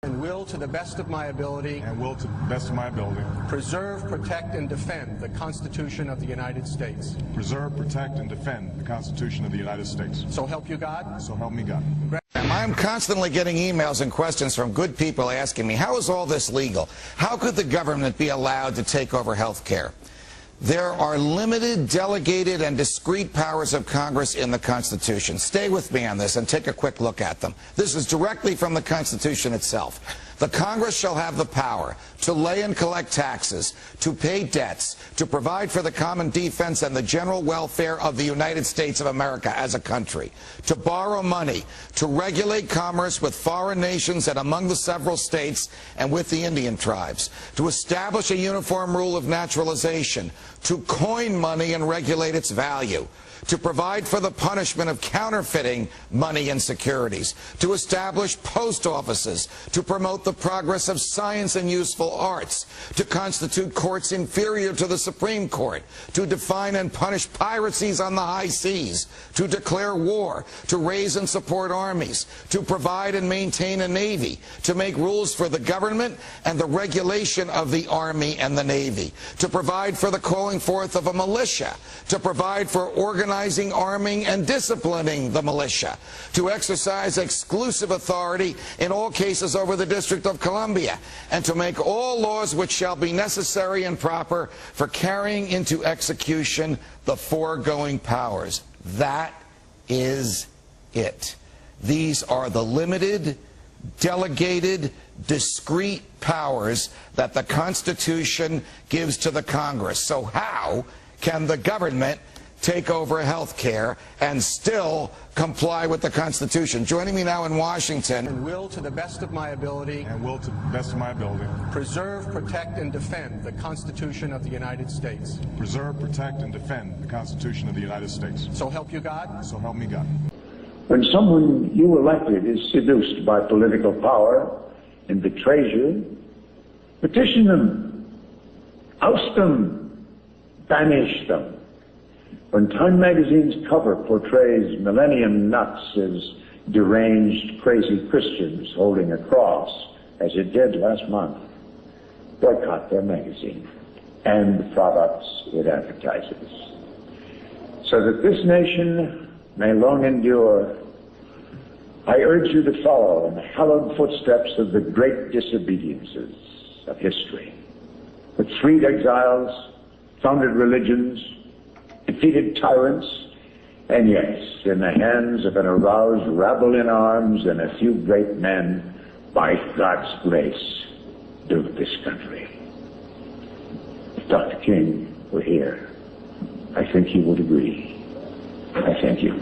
And will, to the best of my ability. And will, to the best of my ability. Preserve, protect, and defend the Constitution of the United States. Preserve, protect, and defend the Constitution of the United States. So help you God? So help me God. I'm constantly getting emails and questions from good people asking me, how is all this legal? How could the government be allowed to take over health care? There are limited, delegated, and discrete powers of Congress in the Constitution. Stay with me on this and take a quick look at them. This is directly from the Constitution itself. The Congress shall have the power to lay and collect taxes, to pay debts, to provide for the common defense and the general welfare of the United States of America as a country, to borrow money, to regulate commerce with foreign nations and among the several states and with the Indian tribes, to establish a uniform rule of naturalization, to coin money and regulate its value, to provide for the punishment of counterfeiting money and securities, to establish post offices, to promote the progress of science and useful arts, to constitute courts inferior to the Supreme Court, to define and punish piracies on the high seas, to declare war, to raise and support armies, to provide and maintain a navy, to make rules for the government and the regulation of the Army and the Navy, to provide for the calling forth of a militia, to provide for organizing, arming, and disciplining the militia, to exercise exclusive authority in all cases over the District of Columbia, and to make all laws which shall be necessary and proper for carrying into execution the foregoing powers. That is it. These are the limited, delegated, discrete powers that the Constitution gives to the Congress. So how can the government take over health care and still comply with the Constitution? Joining me now in Washington. And will, to the best of my ability. And will, to the best of my ability. Preserve, protect, and defend the Constitution of the United States. Preserve, protect, and defend the Constitution of the United States. So help you God? So help me God. When someone you elected is seduced by political power and betrays you, petition them, oust them, banish them. When Time magazine's cover portrays millennium nuts as deranged, crazy Christians holding a cross, as it did last month, boycott their magazine and the products it advertises. So that this nation may long endure, I urge you to follow in the hallowed footsteps of the great disobediences of history, which freed exiles, founded religions, defeated tyrants, and yes, in the hands of an aroused rabble in arms and a few great men, by God's grace, built this country. If Dr. King were here, I think he would agree. I thank you.